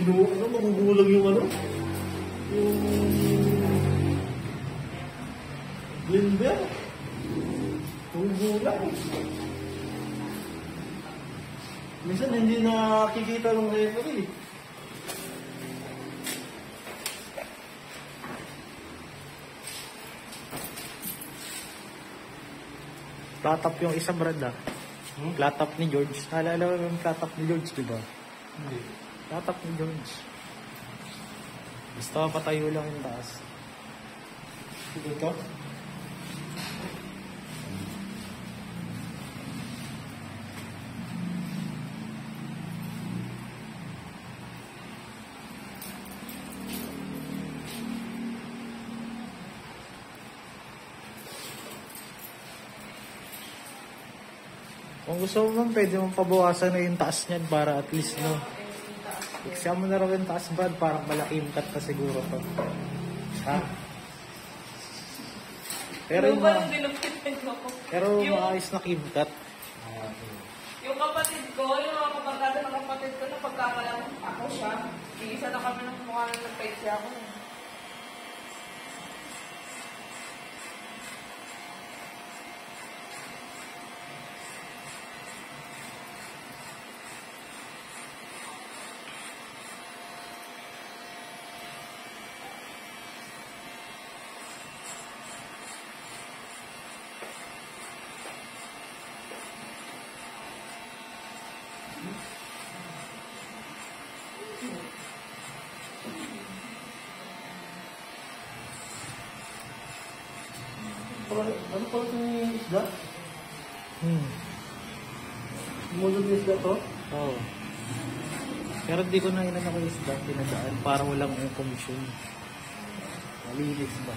Magugulang yung ano? Yung... Blender? Magugulang. Minsan hindi nakikita ng referee. Flat top yung isa, Brad, ah. Flat top ni George. Naalala mo yung flat top ni George, di ba? Hindi. Flat top ni George. Basta patayo lang yung taas. Ito? Kung gusto mo man, pwede mong pabawasan na yung taas niyan para at least, no? Iksa mo na raw yung taas, Brad. Parang malaking cut na siguro to. Ha? Pero yung maayos na kim cut. Yung kapatid ko, yung mga kapagkada ng kapatid ko, na pagkakalang ako siya, isa na kami ng mukha na nag-page siya ako. Ano pala itong isda? Mulog yung isda to? Oo. Pero di ko na ilan ako isda, pinadaan. Parang walang komisyon. Malinis ba?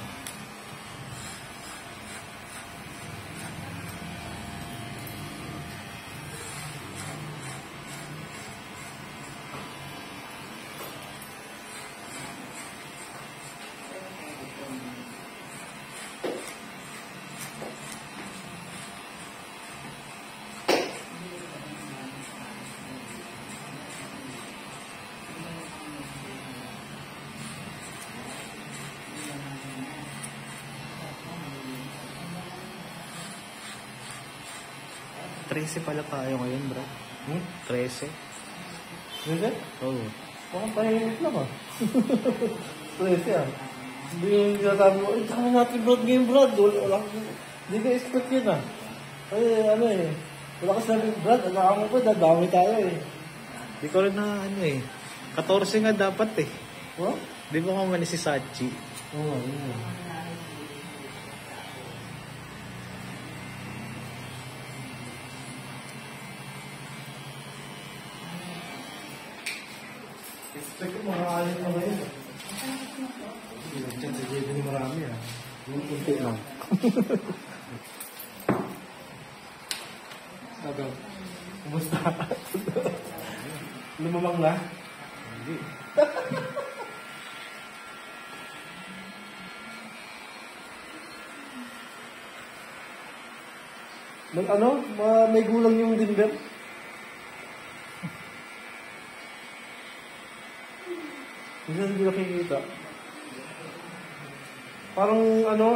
Trese pala tayo ngayon, bro. 13. Hindi? Oo. Parang tahimik lang ah. Prese ah. Hindi yung sinasabi mo, tama natin Brad game Brad. Wala ko. Hindi ka expect yun ah. Ay ano eh. Wala ka sabi, Brad, alam mo pa, dadami tayo eh. Di ko rin na ano eh. 14 nga dapat eh. What? Di ba kumani si Sachi? Oo, yun. Expect ko mga alit na ngayon. Diyan sa JB ni marami ah. Yung kunti lang. Sabi, kumusta? Lumamang na? Hindi. May gulang yung dinner. Hindi nakikita. Parang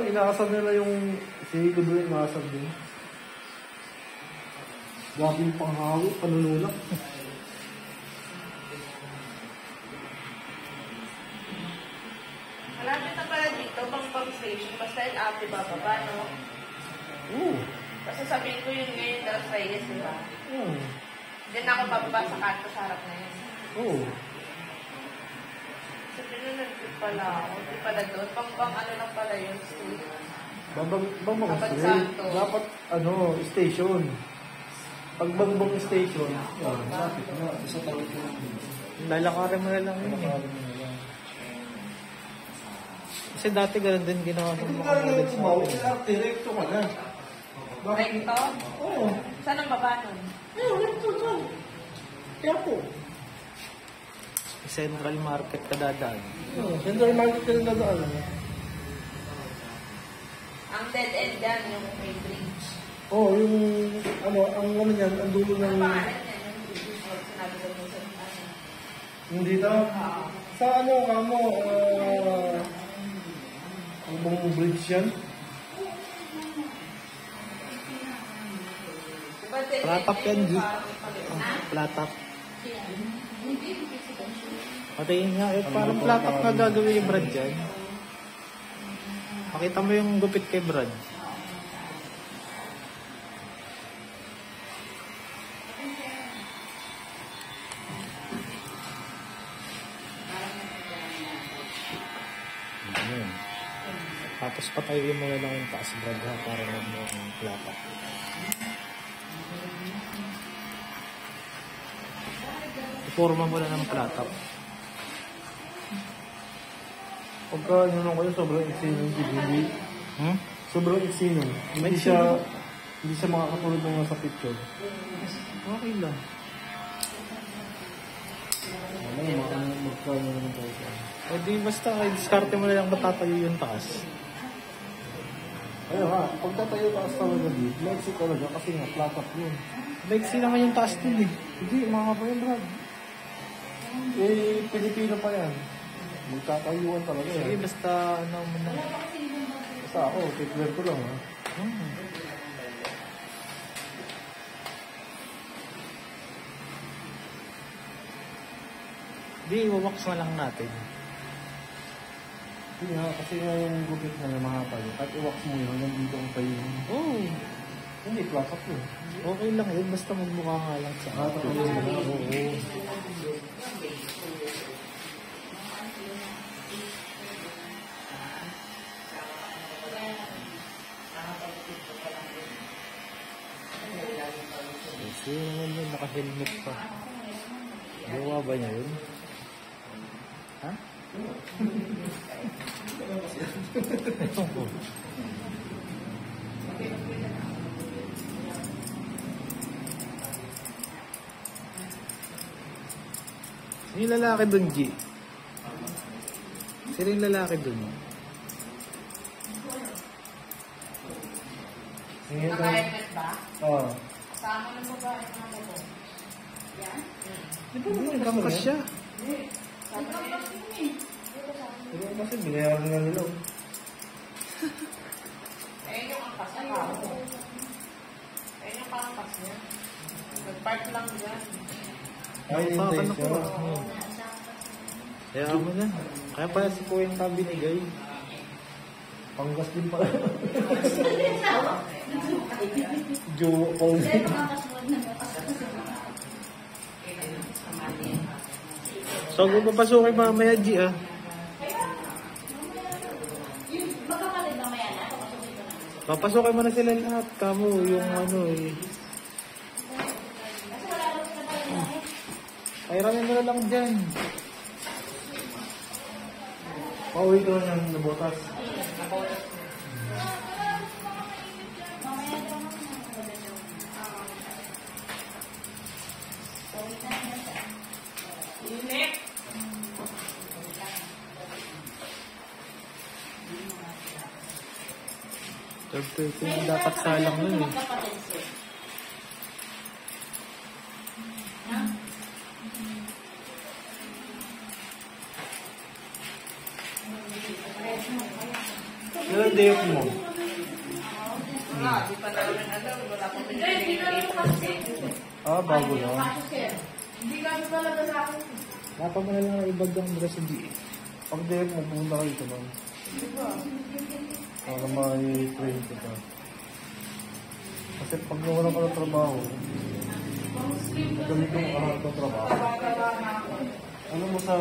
inaasar nila yung si Kuduin, maasar din. Grabe yung panghawi, panunulak. Malapit na pala dito, pang station, basta yung ate bababa, no? Oo. Kasi sabihin ko yun ngayon, Dalas Reyes, di ba? Oo. Diyan ako bababa sa kanto sa harap na yun. Oo. So, pinunod pala ako. Di pala doon. Pang ano lang pala yun, street. Babang Abad straight. Santo. Dapat, station. Pag bangbang station, sakit na. Isa tawid na. Lalakarin mo na lang yun eh. Kasi dati ganun din ginawa ng Hindi mga ka rin college tumaw, natin. direkto ka na. Recto? Oo. Saan ang baba nun? Recto ka. Kaya po. Central Market ka dadaan. Central Market ka rin dadaan. Ang dead end dyan, yung may bridge. Oo, yung, ang niyan, ang dulo Ano ng... pangalan yan? Yung bridge or sinabi ko sa ano? Yung dito? Sa ano, kamo, ang buong bridge yan? Platap yan, G. Platap. Patayin nga, parang platap na gagawin yung Brad dyan. Pakita mo yung gupit kay Brad. Ayan. Tapos patayin mo lang yung taas, Brad, ha, para mo yung platap. Iporma mo na ng platap. Pagka nunong kayo, sobrang iksinong hindi. Sobrang iksinong. Hindi siya makakatulog ng sa picture. Okay lang. Magkano naman tayo siya. O di basta, diskarte mo na lang matatayo yung taas. Ayun nga, pag tatayo taas talaga di, legsik talaga kasi nga, flat up yun. Legsy naman yung taas dun eh. Hindi, mga pa yun, Brad. Eh, Pilipino pa yan. Magkakayuan talaga Sige, yan. basta ano mo na. Basta ako, declare ko lang ha. Di, iwawax na lang natin. Hindi nga, kasi nga yung gupit na yung mahapal. At iwax mo yun, hanggang dito ang tayo. Oh, Hindi, flat up yun. okay lang yun. Basta magmukha nga lang sa Tapos mo na, oo. Kasi naman yun, naka-helmet pa. Gawa ba niya yun? Ha? Ewan ko. Sino yung lalaki dun, G? Sino yung lalaki dun? Ngayon ka. Naka-helmet ba? Oo. Kasama ng babae ng ano ko. Yan? Di ba nagkangkas siya? Pero kasi binayaran nga nila. Ayun yung angkas niya. Ayun yung pangkas niya. Nag-park lang dyan. Ay, Pakan hintay ako. siya. Kaya mo na. Kaya pala si Kuya yung tabi ni Guy. Panggas din pala. Jowa ko. So, kung papasukin mamaya, G, ah. Papasukin mo na sila lahat. Kamo, yung ano, eh. Pairamin mo na lang dyan. Pauwi ko na ng nabotas. Init. Ito yung dapat salang nun, eh. Pero day off mo. Wala, di pa namin alam. Wala pa pinag-ibig. Bago lang. Hindi kami talaga sa akin. Dapat mo na lang ibag ang dress, G. Pag day off mo, pumunta kayo ito man. Para may-train kita. Kasi pag nawala ka ng trabaho, ganito ang kaharap ng trabaho. Ano mo sa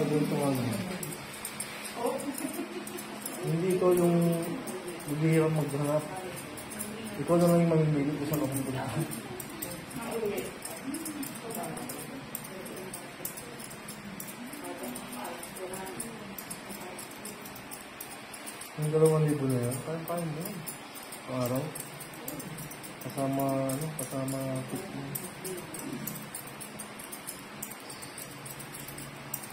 ganito ano? Hindi ikaw yung maghihirap maghanap. Ikaw na lang yung mamimili kung saan ako pupunta. Yung 2,000 na yan, kaya mo yan. Araw. Kasama tip mo.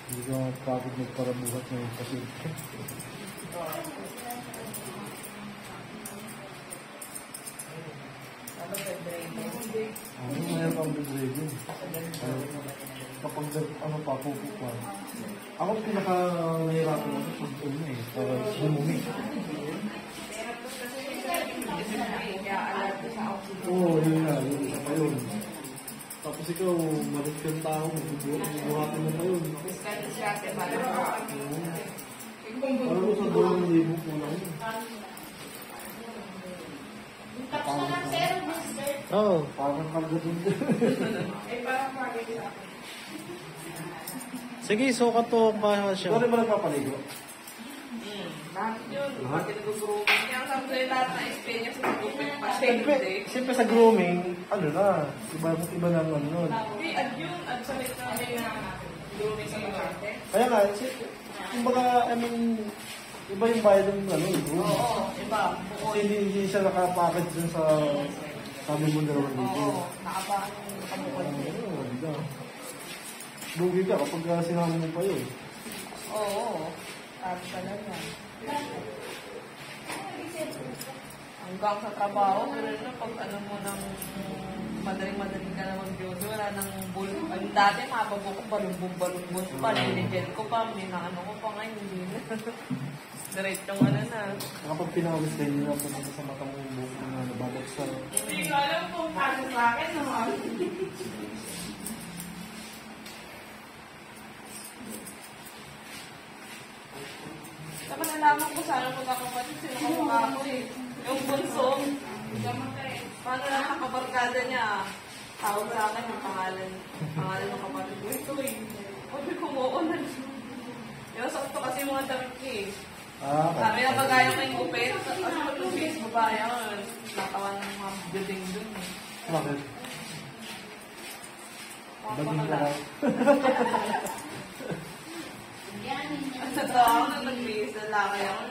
Hindi ka mapapagod magparabuhat ng pasyente. Ano, mayroon pang big rating. kapag ano pa, pupuk pa. Ako pinaka-nahirapan ako pag ano eh, para lumumi. Kaya alert sa oxygen. Oo, yun nga, yun isa pa yun. Tapos ikaw, malit kang tao, buhatin mo pa yun. Diskarte ba? Parang ko sa 2,000 po lang yun. Oo. Parang kagatin ko. Parang bagay sa akin. Sige, sukat to pa siya. Ikaw rin ba nagpapaligo? Bakit yun? Bakit nag-grooming? Kaya sabi sa'yo lahat na experience sa grooming pa siya Siyempre sa grooming, ano na, iba na ano nun. Hindi, at yun, at sa late namin na grooming sa mga Kaya nga, kumbaga, I mean, iba yung bayad ng ano, groom. Oo, iba. Kasi hindi siya nakapackage dun sa sabi mo na naman dito. Oo, nakabahan yung kamukod niya. Oo, hindi. Lugi ka kapag sinama mo pa yun. Oo, sabi talaga. Hanggang sa trabaho, pero na pag ano mo nang madaling-madaling ka na mag-duty, wala nang Ang dati, mabago ko balumbong-balumbong pa, niligyan ko pa, minaano ko pa ngayon, hindi na. Diretsong ano na. Kapag pinawis din nila pumunta sa mata mo yung buhok na nababagsak. Hindi ko alam kung paano sa akin, no? Saka nalaman ko sana magkakapatid, sino kamukha ko eh. Yung bunso. Paano lang nakabarkada niya? Tawag sa akin yung pangalan ng kapatid ko. Ito eh. Sabi ko, oo na. Yung sakto kasi yung mga damit niya eh. Sabi na kagaya ko yung gupit. Ano ba yung face mo ba yan? Natawan ng mga building dun eh. Bakit? Baging ka. Ang totoo ako na nag-face na laki ako.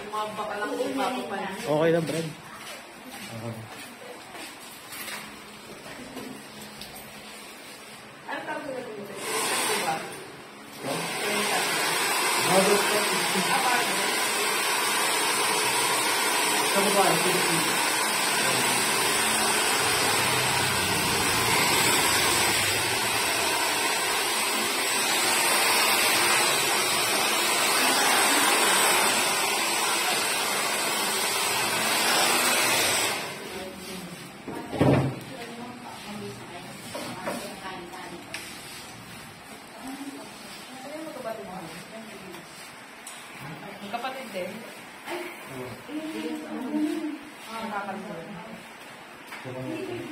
Yung mga baka lang kung papapanin. Okay na, Brad. Ano tawag sa nag-gupit? Diba? Bakit? Aparte. Sa babae, Kapatid din. Kapatid din.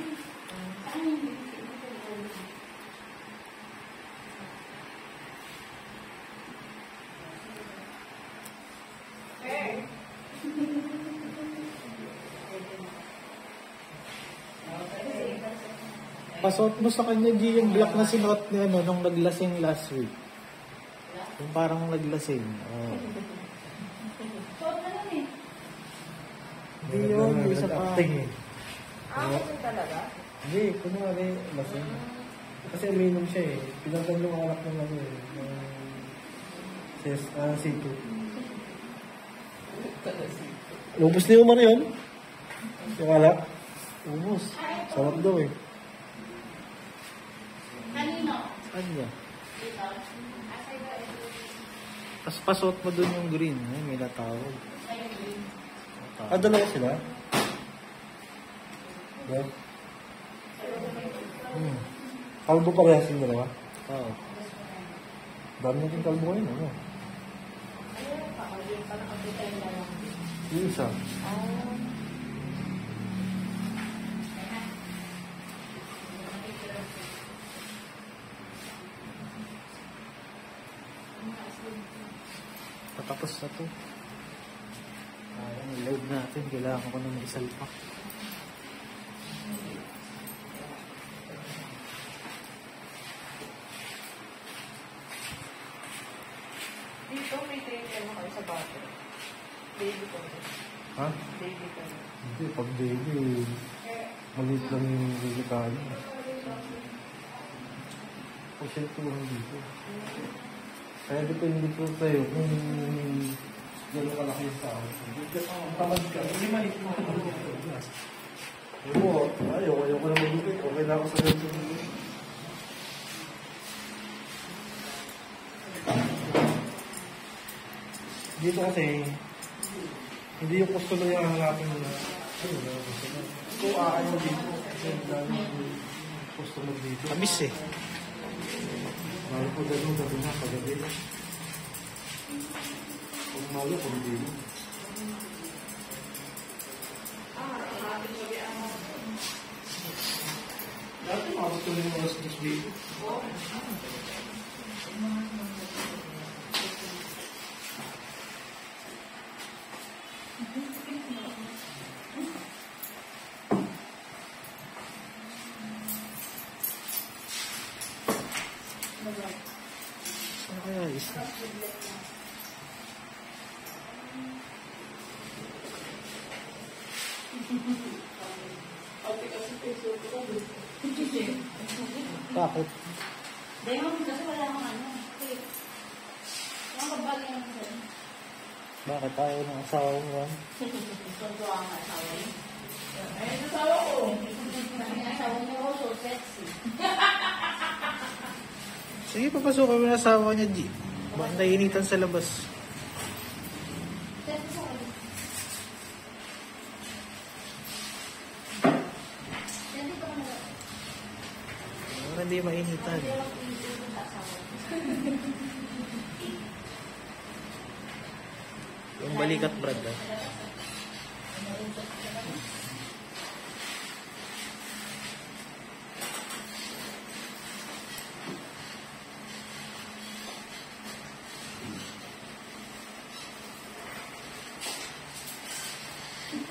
Pasuot mo sa kanya, G, yung black na sinuot niya, ano, nung naglasing last week. Yung parang naglasing. Oh. Hindi yun, hindi isa pa. acting eh. Kasi talaga? Hindi, kunwari, lasing. Kasi uminom siya eh. Pinagdan yung alak ng ano eh. C2. Ubus ni Umar yun? Yung alak? Ubus. Sarap daw eh. Ano? Tapos pasuot mo dun yung green. Ay, may natawag. Dalawa sila? Yeah. Kalbo parehas yung dalawa? Oo. Dami natin kalbo ngayon, ano? Yung isa. Patapos na to. Ang load natin. Kailangan ko na may isalpak. Dito may tail mo kayo sa bato. Baby ko. Ha? Baby ko. Hindi, pag baby, maliit lang yung vegetarian. Pasyentuhan dito. Kaya depende po tayo kung gano'n kalaki yung tao. Tamad ka. Hindi maliit mo. Oo, ayaw ko na magigit. Okay na ako sa ganito. Dito kasi, hindi yung customer yung hanapin mo na. Kung mo dito, kasi dami yung customer dito. Amis eh. Malo po ganun, gabi na, pagabi. Kung malo, kung hindi mo. Dati makapag tuloy yung oras dito. Ano kaya isa? Bakit? Bakit tayo ng asawa mo yan? Sige, papasukin mo na asawa niya, G. Bakit nainitan sa labas? Para hindi mainitan. Yung balikat, Brad, ah.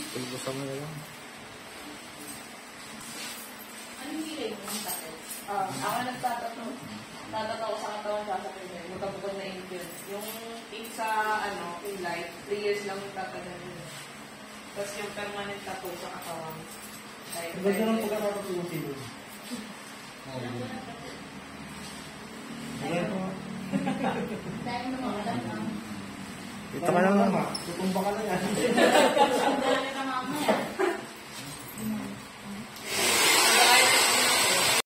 Pagbusa mo na lang. Anong kilay mo ng sakit? Ako nagtatato. Tatato ko sa katawan sa sakit. Magkabukod na ink yun. Yung ink sa, yung light, 3 years lang yung tatagal yun. Tapos yung permanent tattoo sa katawan. Ang ganda ng pagkakatulong sila. Dito ka naman. Tutumba ka